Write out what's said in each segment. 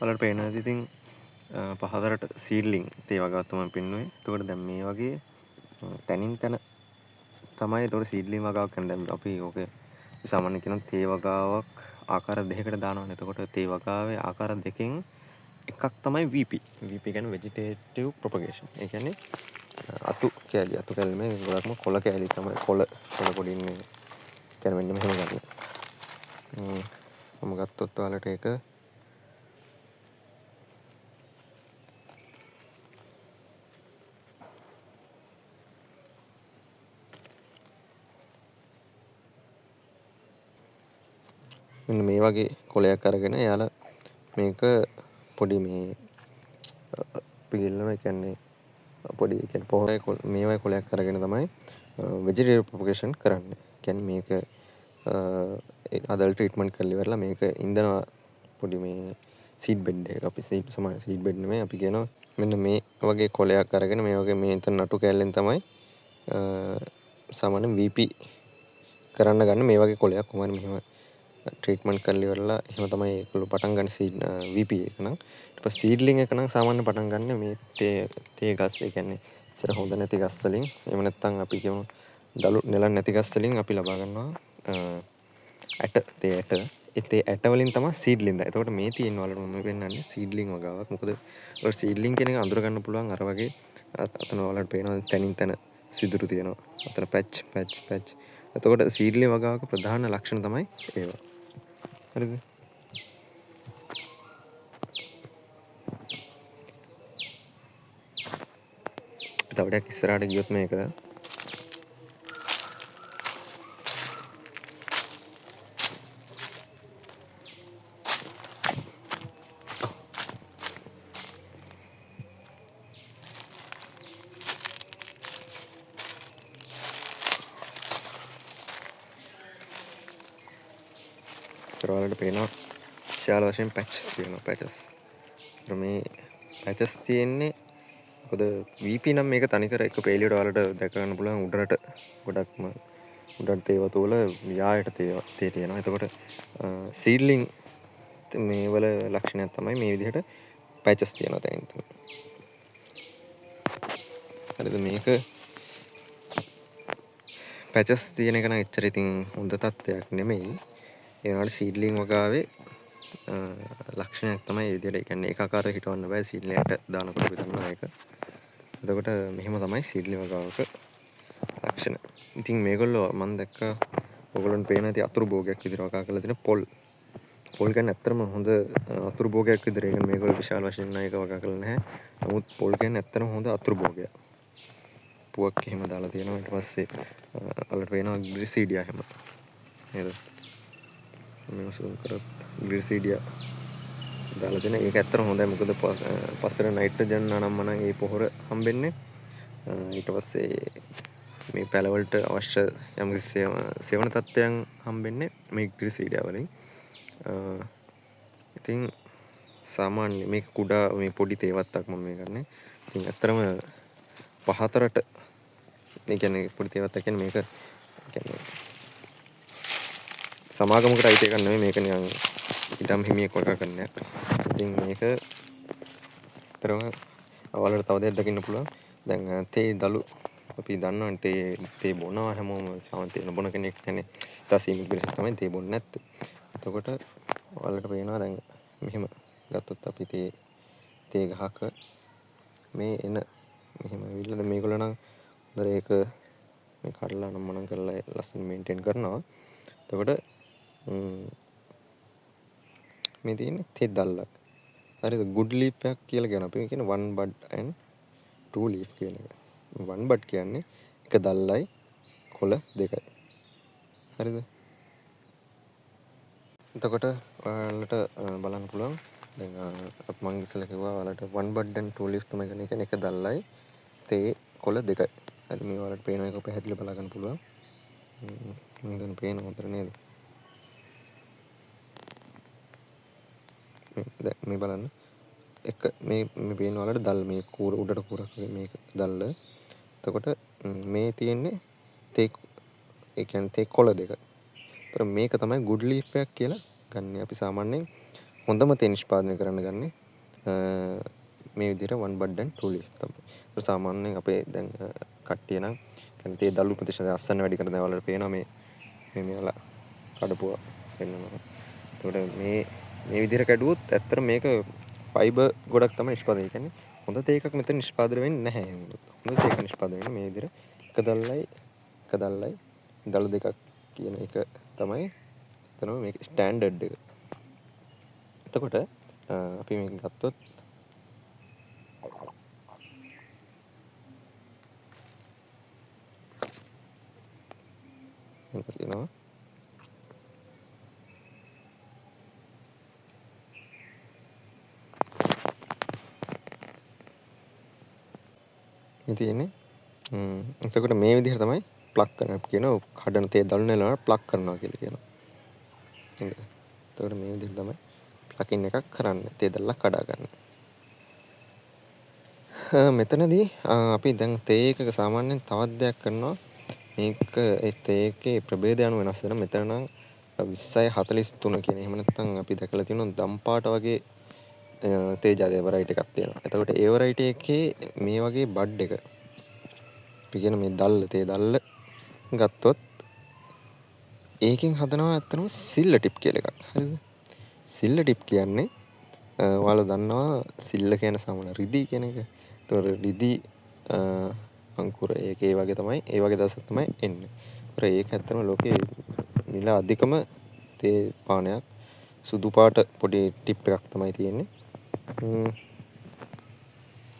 ඔයාලට පේනවා ඇති ඉතින් පහතරට සීඩ්ලිං තේ වගාවක් තමයි පෙන්වුවේ. එතකොට දැන් මේ වගේ තනින් තන තමයි ඒතකොට සීඩ්ලිං වගාවක් කියන්නේ. දැන් අපි ඕකේ සාමාන්‍යයෙන් කියන තේ වගාවක් ආකාර දෙකකට දානවනේ. එතකොට තේ වගාවේ ආකාර දෙකෙන් එකක් තමයි VP. VP කියන්නේ vegetative propagation. ඒ කියන්නේ අතු කැලි මේ ගොඩක්ම කොළ කැලි තමයි කොළ පොඩි ඉන්නේ. කියන්නේ මෙන්න මෙහෙම ගන්න. මම ගත්තොත් ඔයාලට ඒක මෙන්න මේ වගේ කොලයක් අරගෙන එයාලා මේක පොඩි මේ පිළිල්ලම කියන්නේ පොඩි කියන්නේ පොහොරයි මේ වගේ කොලයක් අරගෙන තමයි vegetative propagation කරන්නේ. කියන්නේ මේක අදල් ට්‍රීට්මන්ට් කරලා ඉවරලා මේක ඉන්දනවා පොඩි මේ සීඩ් බෙඩ් එක. අපි සීඩ් බෙඩ් නෙමෙයි අපි කියනවා මෙන්න මේ වගේ කොලයක් අරගෙන මේ වගේ මේ එතන නටු කැල්ලෙන් තමයි සාමාන්‍ය VP කරන්න ගන්න මේ වගේ කොලයක් කොහොමද මෙහෙම ට්‍රීට්මන්ට් කරලා ඉවරලා එහෙම තමයි ඒගොල්ලෝ පටන් ගන්න සීඩ් VP එක නම් ඊට පස්සේ සීඩ්ලිං එක නම් සාමාන්‍ය පටන් ගන්න මේ තේ ගස් ඒ කියන්නේ ඉතර හොඳ නැති ගස් වලින් එහෙම නැත්නම් අපි කියමු දළු නෙලන් නැති ගස් වලින් අපි ලබා ගන්නවා තේ ඇට වලින් තමයි සීඩ්ලිං දා. එතකොට මේ තියෙන වලට මම පෙන්නන්නේ සීඩ්ලිං වගාවක්. මොකද ඔය සීඩ්ලිං කියන එක අඳුර ගන්න පුළුවන් අර වගේ අතන වලට පේනවා තනින් තන සිදුරු තියෙනවා. අතන පැච්. එතකොට සීඩ්ලිං වගාවක ප්‍රධාන ලක්ෂණ තමයි ඒවා. හරිද? තව ටිකක් ඉස්සරහට ගියොත් මේක වලට පේනවා විශාල වශයෙන් පැච් තියෙනවා පැචස්. මේ පැචස් තියෙන්නේ මොකද VP නම් මේක තනිකර එක පේලියට වලට දැක ගන්න පුළුවන් උඩරට ගොඩක්ම උඩට තේ වතු වල යායට තේ තියෙනවා. එතකොට සීඩ්ලිං මේ වල ලක්ෂණයක් තමයි මේ විදිහට පැචස් තියෙනවා තනින් තන. හරිද? මේක පැචස් තියෙන එක නම් එච්චර ඉතින් හොඳ තත්ත්වයක් නෙමෙයි. ඒ වුණාට සීඩ්ලිං වගාවේ ලක්ෂණයක් තමයි මේ විදිහට. ඒ කියන්නේ ඒකාකාරව හිටවන්න බෑ සීඩ්ලිංට දානකොට විතරනවා ඒක. එතකොට මෙහෙම තමයි සීඩ්ලිං වගාවක ලක්ෂණ. ඉතින් මේගොල්ලෝ මම දැක්කා ඔයගොල්ලන්ට පේන ඇති අතුරු භෝගයක් විදිහට වගා කරලා තියෙන පොල්. පොල් කියන්නේ ඇත්තටම හොඳ අතුරු භෝගයක් විදිහට. ඒක මේගොල්ලෝ විශාල වශයෙන් නායක වගා කරලා නැහැ. නමුත් පොල් කියන්නේ ඇත්තටම හොඳ අතුරු භෝගයක්. පුවක් එහෙම දාලා තියෙනවා. ඊට පස්සේ අලට පේනවා ග්ලිසීඩියා එහෙම. නේද? මේ සූම් කරත් ග්ලිසීඩියා දාලා තියෙන. ඒක ඇත්තටම හොඳයි. මොකද පස්සට නයිට්‍රජන් අනම්මනම් ඒ පොහොර හම්බෙන්නේ. ඊට පස්සේ මේ පැලවලට අවශ්‍ය යම්කිසි සෙවණ තත්ත්වයන් හම්බෙන්නේ මේ ග්ලිසීඩියා වලින්. ඉතින් සාමාන්‍ය මේක කුඩා මේ පොඩි තේවත්තක් මම මේ ගන්නෙ. ඉතින් ඇත්තටම පහතරට මේ කියන්නේ පොඩි තේවත්තක් කියන්නේ මේක කියන්නේ සමාගමකට අයිති එකක් නෙමෙයි මේක නිකන් ඉඩම් හිමියෙක් වගා කරන්නයක්. ඉතින් මේක ඇත්තටම ඔයාලට තව දෙයක් දකින්න පුළුවන්. දැන් තේ දළු අපි දන්නවනේ තේ බොනවා හැමෝම සාමාන්‍ය තේ බොන කෙනෙක් කියන්නේ තසීමිත පිරිස තමයි තේ බොන්නේ නැත්තේ. එතකොට ඔයාලට පේනවා දැන් මෙහෙම ගත්තොත් අපි තේ ගහක මේ එන මෙහෙම ඇවිල්ලා දැන් මේගොල්ලෝ නම් හොඳට ඒක මේ කඩලා නම් මොනම් කරලා ලස්සන මේන්ටේන් කරනවා. එතකොට මේ තියෙන්නේ තේ දැල්ලක්. හරිද? good leaf එකක් කියලා කියන අපි කියන one bud and two leaf කියන එක. one bud කියන්නේ එක දැල්ලයි කොළ දෙකයි. හරිද? එතකොට ඔයාලට බලන්න පුළුවන් දැන් මම ඉස්සෙල්ලා කිව්වා ඔයාලට one bud and two leaf තමයි කියන්නේ එක දැල්ලයි තේ කොළ දෙකයි. හරි මේ ඔයාලට පේන එක පැහැදිලිව බලා ගන්න පුළුවන්. මම දැන් පේන හොඳට නේද? මේ බලන්න එක මේ පේන වලට දල් මේ කූර උඩට කූරක් මේක දල්ල. එතකොට මේ තියෙන්නේ තේ ඒ කියන්නේ තේ කොළ දෙක. ඒතර මේක තමයි good leaf එකක් කියලා ගන්න. අපි සාමාන්‍යයෙන් හොඳම තේ නිෂ්පාදනය කරන්න ගන්නේ මේ විදිහට one bud and two leaf තමයි. ඒක සාමාන්‍යයෙන් අපේ දැන් කට්ටිය නම් කියන්නේ තේ දළු ප්‍රතිශතය අස්සන්න වැඩි කරන දේවල් වල පේනවා මේ මෙයාලා කඩපුවා පෙන්වනවා. ඒකට මේ විදිහට කැඩුවොත් ඇත්තට මේක ෆයිබර් ගොඩක් තමයි නිෂ්පාදනය කියන්නේ. හොඳ තේ එකක් මෙතන නිෂ්පාදනය වෙන්නේ නැහැ. හොඳ තේ එකක් නිෂ්පාදනය වෙන්නේ මේ විදිහට එක දල්ලයි දළු දෙකක් කියන එක තමයි එතනම මේක ස්ටෑන්ඩඩ් එක. එතකොට අපි මේක ගත්තොත් මේක තියෙනවා මේ තියෙන්නේ එතකොට මේ විදිහට තමයි ප්ලග් කරනවා කියනවා කඩන තේ දළු නෙලනවා ප්ලග් කරනවා කියලා කියනවා. නේද? එතකොට මේ විදිහට තමයි ප්ලගින් එකක් කරන්න තේ දළලා කඩා ගන්න. මෙතනදී අපි දැන් තේ එකක සාමාන්‍යයෙන් තවත් දෙයක් කරනවා මේක ඒ තේ එකේ ප්‍රභේදය අනුව වෙනස් වෙනවා. මෙතන නම් 2043 කියන එහෙම නැත්නම් අපි දැකලා තියෙනවා දම් පාට වගේ තේ ජාතිය වෙරයිටි එකක් තියෙනවා. එතකොට ඒ වෙරයිටි එකේ මේ වගේ බඩ් එක අපි කියන මේ දල්ල තේ දල්ල ගත්තොත් ඒකෙන් හදනවා ඇත්තටම සිල්ල ටිප් කියලා එකක්. හරිද? සිල්ල ටිප් කියන්නේ ඔයාලා දන්නවා සිල්ල කියන සමන රිදී කියන එක. ඒතකොට රිදී අංකුර ඒක ඒ වගේ තමයි ඒ වගේ දවසක් තමයි එන්නේ. ඒතර ඒක ඇත්තටම ලෝකේ මිල අධිකම තේ පානයක් සුදු පාට පොඩි ටිප් එකක් තමයි තියෙන්නේ.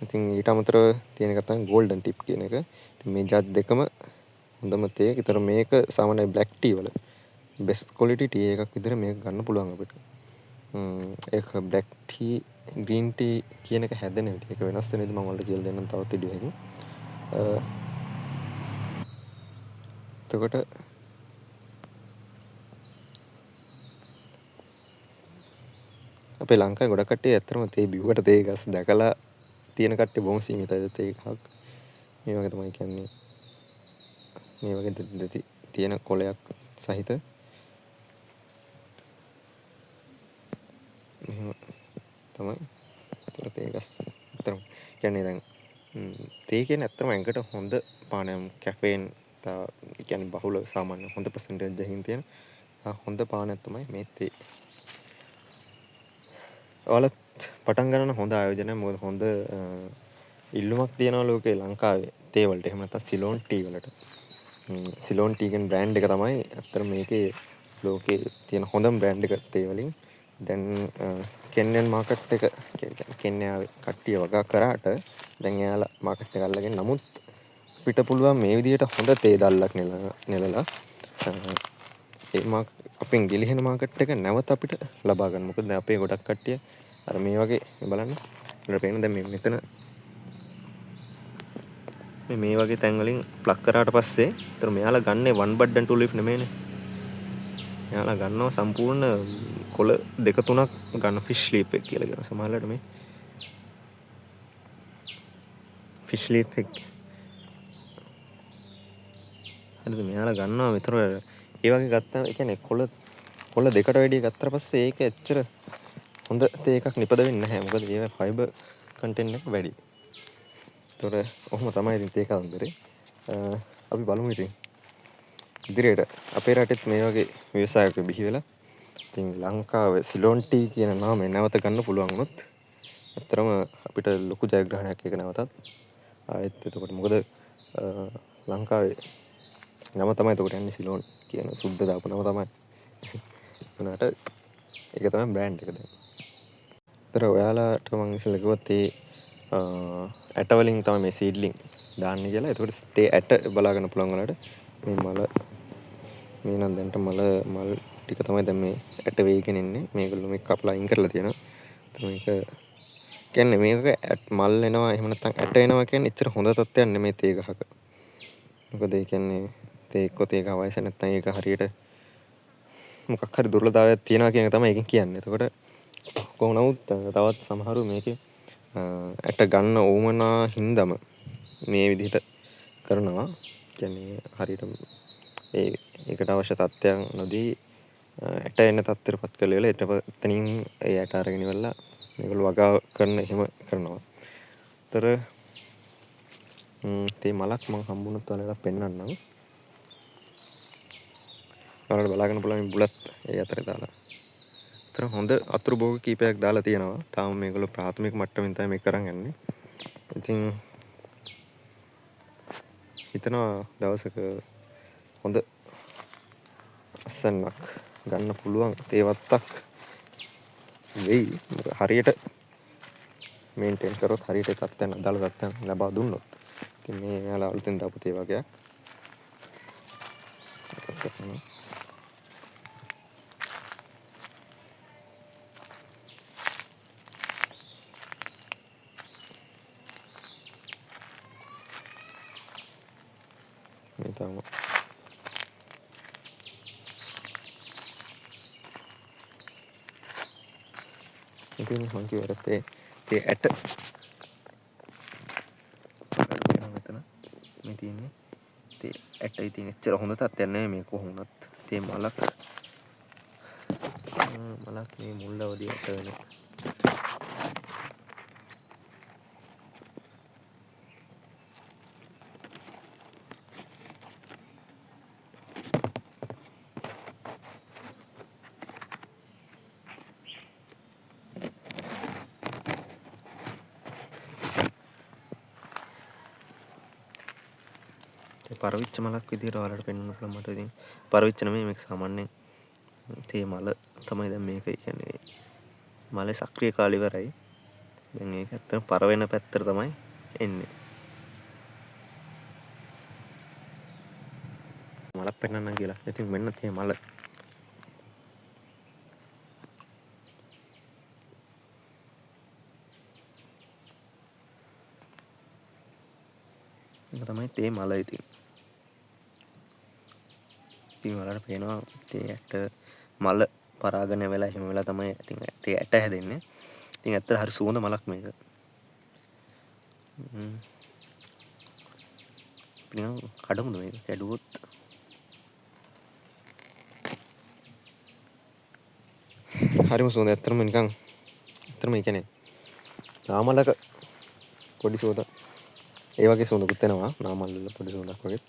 ඉතින් ඊට අමතරව තියෙන එක තමයි ගෝල්ඩන් ටිප් කියන එක. ඉතින් මේ ජාත් දෙකම හොඳම තේ. ඒතර මේක සාමාන්‍ය බ්ලැක් ටී වල බෙස්ට් ක්වොලිටි ටී එකක් විදිහට මේක ගන්න පුළුවන් අපිට. ඒක බ්ලැක් ටී ග්‍රීන් ටී කියන එක හැදෙන විදිහ ඒක වෙනස් වෙන විදිහ මම ඔයාලට කියලා දෙන්නම් තවත් විදිහකින්. එතකොට අපේ ලංකාවේ ගොඩක් කට්ටිය ඇත්තටම තේ බිව්වට තේ ගස් දැකලා තියෙන කට්ටිය බොහොම සීමිතයි තේ ගහක්. මේ වගේ තමයි කියන්නේ. මේ වගේ තියෙන කොලයක් සහිත මෙහෙම තමයි තේ ගස්. ඇත්තටම කියන්නේ දැන් තේ කියන්නේ ඇත්තටම ඇඟට හොඳ පානයක් කැෆේන් කියන්නේ බහුල සාමාන්‍ය හොඳ පර්සන්ටේජ් එකකින් තියෙන හොඳ පානයක් තමයි මේ තේ. ඔයාලත් පටන් ගන්න හොඳ ආයෝජනයක්. මොකද හොඳ ඉල්ලුමක් තියෙනවා ලෝකේ ලංකාවේ තේ වලට. එහෙම නැත්නම් සිලෝන් ටී වලට. සිලෝන් ටී කියන බ්‍රෑන්ඩ් එක තමයි අත්තර මේකේ ලෝකේ තියෙන හොඳම බ්‍රෑන්ඩ් එක තේ වලින්. දැන් කෙන්යන් මාකට් එක කියන්නේ කෙන්යාවේ කට්ටිය වගා කරාට දැන් එයාලා මාකට් එක අල්ලගෙන නමුත් අපිට පුළුවන් මේ විදිහට හොඳ තේ දල්ලක් නෙලලා ඒ අපෙන් ගිලිහෙන මාකට් එක නැවත අපිට ලබා ගන්න. මොකද දැන් අපේ ගොඩක් කට්ටිය අර මේ වගේ බලන්න අපිට පේන දැන් මෙතන මේ වගේ තැන් වලින් ප්ලග් කරාට පස්සේ ඒතර මෙයාලා ගන්නේ one bud and two leaf නෙමෙයිනේ. මෙයාලා ගන්නවා සම්පූර්ණ කොළ දෙක තුනක් ගන්න ෆිෂ් ලීප් එක කියලා කියනවා. සමහරවිට මේ ෆිෂ් ලීප් එක හරිද මෙයාලා ගන්නවා විතර ඒ වගේ ගත්තා ඒ කියන්නේ කොළ දෙකට වැඩිය ගත්තාට පස්සේ ඒක එච්චර හොඳ තේ එකක් නිපද වෙන්නේ නැහැ. මොකද ඒකේ ෆයිබර් කන්ටෙන්ට් එක වැඩි. ඒතොර ඔහොම තමයි ඉතින් තේ කතන්දරේ. අපි බලමු ඉතින් ඉදිරියට අපේ රටෙත් මේ වගේ ව්‍යවසායක බිහි වෙලා ඉතින් ලංකාවේ සිලෝන් ටී කියන නාමය නැවත ගන්න පුළුවන් වුණොත් ඇත්තටම අපිට ලොකු ජයග්‍රහණයක් ඒක නැවතත් ආයෙත් එතකොට මොකද ලංකාවේ නම තමයි එතකොට යන්නේ සිලෝන් කියන සුද්ධ දාපු නම තමයි. උනාට ඒක තමයි බ්‍රෑන්ඩ් එක දැන්. ඒතර ඔයාලට මම ඉස්සෙල්ලා කිව්වා තේ ඇට වලින් තමයි මේ සීඩ්ලින් දාන්නේ කියලා. ඒතකොට තේ ඇට බලා ගන්න පුළුවන් ඔයාලට. මේ මල මේ නම් දැන්ට මල් ටික තමයි දැන් මේ ඇට වේගෙන ඉන්නේ. මේගොල්ලෝ මේක කපලා අයින් කරලා තියෙනවා. මේක කියන්නේ මේක මල් එනවා එහෙම නැත්නම් ඇට එනවා කියන්නේ එච්චර හොඳ තත්ත්වයක් නෙමෙයි තේ ගහක. මොකද ඒ කියන්නේ තේ එක්ක තේ ගහ වයස නැත්නම් ඒක හරියට මොකක් හරි දුර්වලතාවයක් තියෙනවා කියන එක තමයි ඒකෙන් කියන්නේ. එතකොට කොහොම නමුත් තවත් සමහරු මේකේ ඇට ගන්න ඕමනා හින්දම මේ විදිහට කරනවා. කියන්නේ හරියට ඒකට අවශ්‍ය තත්ත්වයන් නොදී ඇට එන්න තත්ත්වයටපත් කරලා එතනින් ඒ ඇට අරගෙන ඉවරලා මේගොල්ලෝ වගා කරන එහෙම කරනවා. ඒතර තේ මලක් මම හම්බුනොත් ඔයාලට පෙන්නන්නම්. ඔයාලට බලාගන්න පුළුවන් මේ බුලත් ඒ අතරේ දාලා. ඒතර හොඳ අතුරු භෝග කීපයක් දාලා තියෙනවා. තාම මේගොල්ලෝ ප්‍රාථමික මට්ටමින් තමයි මේක කරන් යන්නේ. ඉතින් හිතනවා දවසක හොඳ අස්සන්නක් ගන්න පුළුවන් තේවත්තක් වෙයි. හරියට මේන්ටේන් කරොත් හරියට තත්ත්වයන් අදාළ තත්ත්වයන් ලබා දුන්නොත්. ඉතින් මේ යාලා අලුතෙන් දාපු තේ වගේක්. මේ තාම ඉතින් මං කිව්වට තේ ඇට මෙතන මේ තියෙන්නේ තේ ඇට. ඉතින් එච්චර හොඳ තත්ත්වයක් නෙමෙයි මේ කොහොමවත්. තේ මලක් මේ මුල් අවදි ඇට වෙන. පරවිච්ච මලක් විදියට ඔයාලට පෙන්වන්න පුළුවන් මට. ඉතින් පරවිච්ච නෙමෙයි මේක සාමාන්‍යයෙන් තේ මල තමයි දැන් මේක කියන්නේ. මලේ සක්‍රිය කාලය ඉවරයි. දැන් ඒක ඇත්තටම පර වෙන පැත්තට තමයි එන්නේ. මලක් පෙන්වන්නම් කියලා. ඉතින් මෙන්න තේ මල. ඒක තමයි තේ මල. ඉතින් ඔයාලට පේනවා තේ ඇට මල පරාගණය වෙලා එහෙම වෙලා තමයි ඉතින් තේ ඇට හැදෙන්නේ. ඉතින් ඇත්තට හරි සුවඳ මලක් මේක. නිකන් කඩමුද මේක කැඩුවොත්. හරිම සුවඳ. ඇත්තටම නිකන් ඇත්තටම ඒ කියන්නේ නාමලක පොඩි සුවඳ ඒ වගේ සුවඳකුත් එනවා. නාමල් වල පොඩි සුවඳක් වගේ.